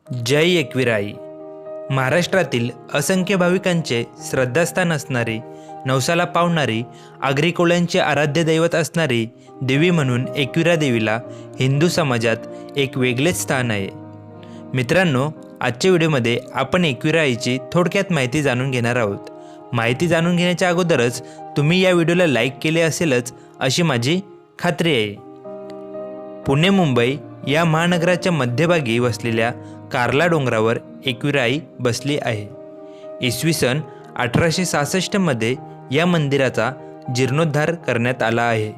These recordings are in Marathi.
जय एकविराई. महाराष्ट्रातील असंख्य भाविकांचे श्रद्धास्थान असणारी, नवसाला पावणारी, आगरी कोळ्यांचे आराध्य दैवत असणारी देवी म्हणून एकविरा देवीला हिंदू समाजात एक वेगळेच स्थान आहे. मित्रांनो, आजच्या व्हिडिओमध्ये आपण एकविरा आईची थोडक्यात माहिती जाणून घेणार आहोत. माहिती जाणून घेण्याच्या अगोदरच तुम्ही या व्हिडिओला लाईक केले असेलच अशी माझी खात्री आहे. पुणे मुंबई या महानगराच्या मध्यभागी वसलेल्या कार्ला डोंगरावर एकविरा आई बसली आहे. इसवी सन 1866मध्ये या मंदिराचा जीर्णोद्धार करण्यात आला आहे.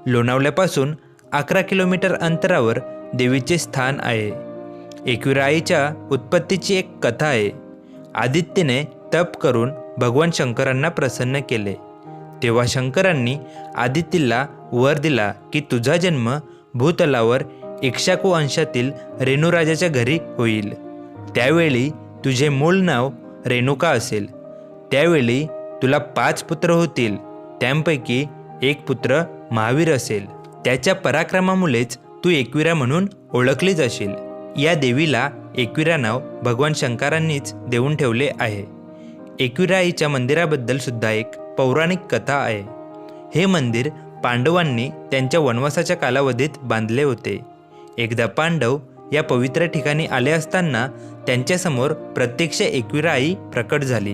लोणावल्यापासून 11 किलोमीटर अंतरावर देवीचे स्थान आहे. एकविरा आईच्या उत्पत्तीची एक कथा आहे. आदित्यने तप करून भगवान शंकरांना प्रसन्न केले. तेव्हा शंकरांनी आदित्यला वर दिला की तुझा जन्म भूतलावर इक्ष्वाकू वंशातील रेणुराजाच्या घरी होईल. त्यावेळी तुझे मूळ नाव रेणुका असेल. त्यावेळी तुला 5 पुत्र होतील. त्यांपैकी एक पुत्र महावीर असेल. त्याच्या पराक्रमामुळेच तू एकविरा म्हणून ओळखली जाशील. या देवीला एकविरा नाव भगवान शंकरांनीच देऊन ठेवले आहे. एकविरा आईच्या मंदिराबद्दल सुद्धा एक पौराणिक कथा आहे. हे मंदिर पांडवांनी त्यांच्या वनवासाच्या कालावधीत बांधले होते. एकदा पांडव या पवित्र ठिकाणी आले असताना त्यांच्यासमोर प्रत्यक्ष एकविरा आई प्रकट झाली.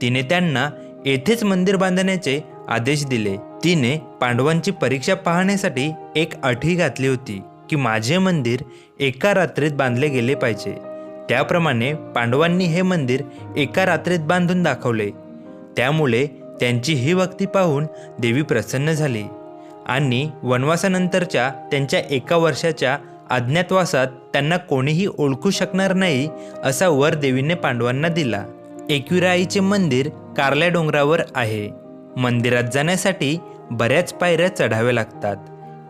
तिने त्यांना येथेच मंदिर बांधण्याचे आदेश दिले. तिने पांडवांची परीक्षा पाहण्यासाठी एक अटी घातली होती की माझे मंदिर एका रात्रीत बांधले गेले पाहिजे. त्याप्रमाणे पांडवांनी हे मंदिर एका रात्रीत बांधून दाखवले. त्यामुळे त्यांची ही भक्ती पाहून देवी प्रसन्न झाली आणि वनवासानंतरच्या त्यांच्या 1 वर्षाच्या अज्ञातवासात त्यांना कोणीही ओळखू शकणार नाही असा वर देवीने पांडवांना दिला. एकविरा आईचे मंदिर कार्ल्या डोंगरावर आहे. मंदिरात जाण्यासाठी बऱ्याच पायऱ्या चढाव्या लागतात.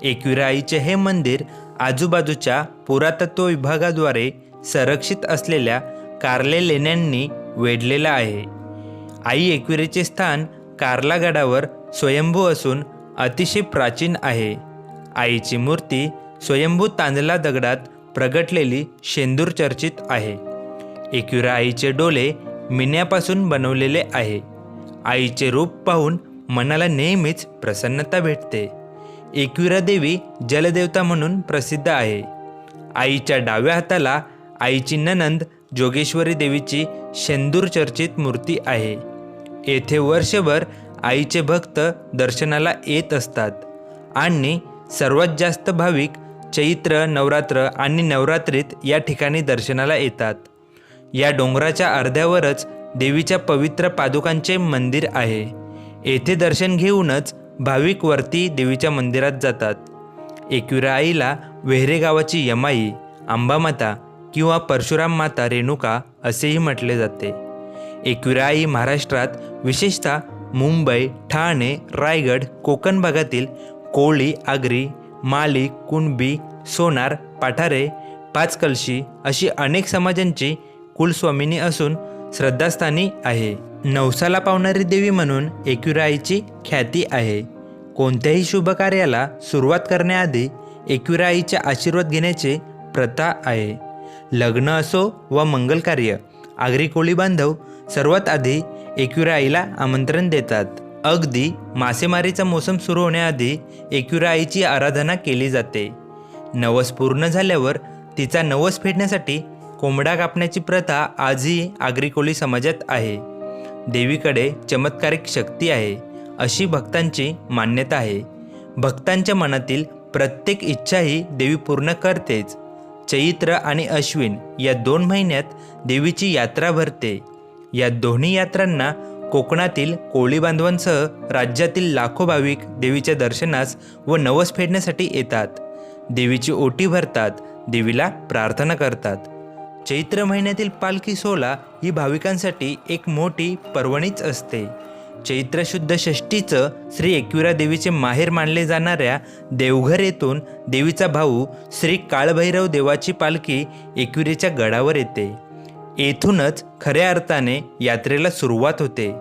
एकविरा आईचे हे मंदिर आजूबाजूच्या पुरातत्व विभागाद्वारे संरक्षित असलेल्या कार्ले लेण्यांनी वेढलेलं आहे. आई एकविरेचे स्थान कार्ला गडावर स्वयंभू असून अतिशय प्राचीन आहे. आईची मूर्ती स्वयंभू तांदला दगडात प्रगटलेली शेंदूर चर्चित आहे. एकविरा आईचे डोले मिन्यापासून बनवलेले आहे. आईचे रूप पाहून मनाला नेहमीच प्रसन्नता भेटते. एकविरा देवी जलदेवता म्हणून प्रसिद्ध आहे. आईच्या डाव्या हाताला आईची नणंद जोगेश्वरी देवीची शेंदूर चर्चित मूर्ती आहे. येथे वर्षभर आईचे भक्त दर्शनाला येत असतात आणि सर्वात जास्त भाविक चैत्र, नवरात्र आणि नवरात्रीत या ठिकाणी दर्शनाला येतात. या डोंगराच्या अर्ध्यावरच देवीच्या पवित्र पादुकांचे मंदिर आहे. येथे दर्शन घेऊनच भाविक वरती देवीच्या मंदिरात जातात. एकविरा आईला वेहरे गावाची यमाई, अंबामाता किंवा परशुराम माता रेणुका असेही म्हटले जाते. एकविरा आई महाराष्ट्रात विशेषतः मुंबई, ठाणे, रायगड, कोकण भागातील कोळी, आगरी, माली, कुणबी, सोनार, पाठारे, पाचकलशी अशी अनेक समाजांची कुलस्वामिनी असून श्रद्धास्थानी आहे. नवसाला पावणारी देवी म्हणून एकविरा आईची ख्याती आहे. कोणत्याही शुभ कार्याला सुरुवात करण्याआधी एकविरा आईचा आशीर्वाद घेण्याची प्रथा आहे. लग्न असो व मंगल कार्य, आगरी कोळी बांधव सर्वात आधी एकविरा आईला आमंत्रण देतात. अगदी मासेमारीचा मोसम सुरू होण्याआधी एकविरा आईची आराधना केली जाते. नवस पूर्ण झाल्यावर तिचा नवस फेडण्यासाठी कोंबडा कापण्याची प्रथा आजही आगरी कोळी समाजात आहे. देवीकडे चमत्कारिक शक्ती आहे अशी भक्तांची मान्यता आहे. भक्तांच्या मनातील प्रत्येक इच्छाही देवी पूर्ण करतेच. चैत्र आणि अश्विन या 2 महिन्यात देवीची यात्रा भरते. या दोन्ही यात्रांना कोकणातील कोळी बांधवांसह राज्यातील लाखो भाविक देवीच्या दर्शनास व नवस फेडण्यासाठी येतात. देवीची ओटी भरतात, देवीला प्रार्थना करतात. चैत्र महिन्यातील पालखी सोहळा ही भाविकांसाठी एक मोठी पर्वणीच असते. चैत्र शुद्ध षष्टीचं श्री एकविरा देवीचे माहेर मानले जाणाऱ्या देवघर येथून देवीचा भाऊ श्री काळभैरव देवाची पालखी एकविरेच्या गडावर येते. येथूनच खऱ्या अर्थाने यात्रेला सुरुवात होते.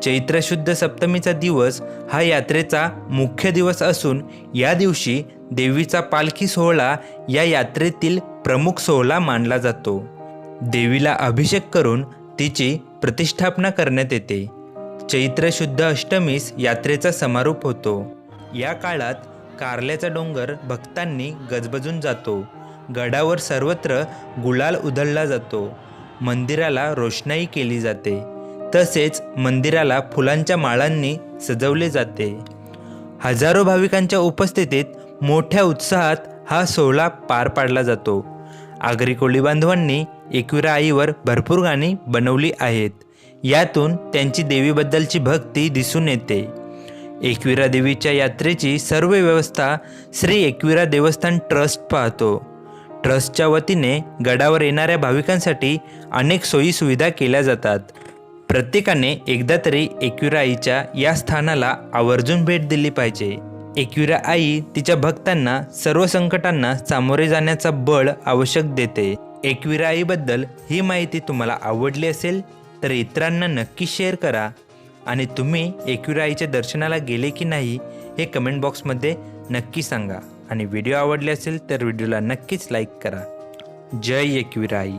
चैत्र शुद्ध सप्तमीचा दिवस हा यात्रेचा मुख्य दिवस असून या दिवशी देवीचा पालखी सोहळा या यात्रेतील प्रमुख सोहळा मानला जातो. देवीला अभिषेक करून तिची प्रतिष्ठापना करण्यात येते. चैत्र शुद्ध अष्टमीस यात्रेचा समारोप होतो. या काळात कारल्याचा डोंगर भक्तांनी गजबजून जातो. गडावर सर्वत्र गुलाल उधळला जातो. मंदिराला रोषणाई केली जाते. तसेच मंदिराला फुलांच्या माळांनी सजवले जाते. हजारो भाविकांच्या उपस्थितीत मोठ्या उत्साहात हा सोहळा पार पाडला जातो. आगरी कोळी बांधवांनी एकविरा आईवर भरपूर गाणी बनवली आहेत. यातून त्यांची देवीबद्दलची भक्ती दिसून येते. एकविरा देवीच्या यात्रेची सर्व व्यवस्था श्री एकविरा देवस्थान ट्रस्ट पाहतो. ट्रस्टच्या वतीने गडावर येणाऱ्या भाविकांसाठी अनेक सोयीसुविधा केल्या जातात. प्रत्येकाने एकदा तरी एकविरा आईच्या या स्थानाला आवर्जून भेट दिली पाहिजे. एकविरा आई तिच्या भक्तांना सर्व संकटांना सामोरे जाण्याचा बळ आवश्यक देते. एकविरा आईबद्दल ही माहिती तुम्हाला आवडली असेल तर इतरांना नक्की शेअर करा. आणि तुम्ही एकविरा आईच्या दर्शनाला गेले की नाही हे कमेंट बॉक्समध्ये नक्की सांगा. आणि व्हिडिओ आवडले असेल तर व्हिडिओला नक्कीच लाईक करा. जय एकविरा आई.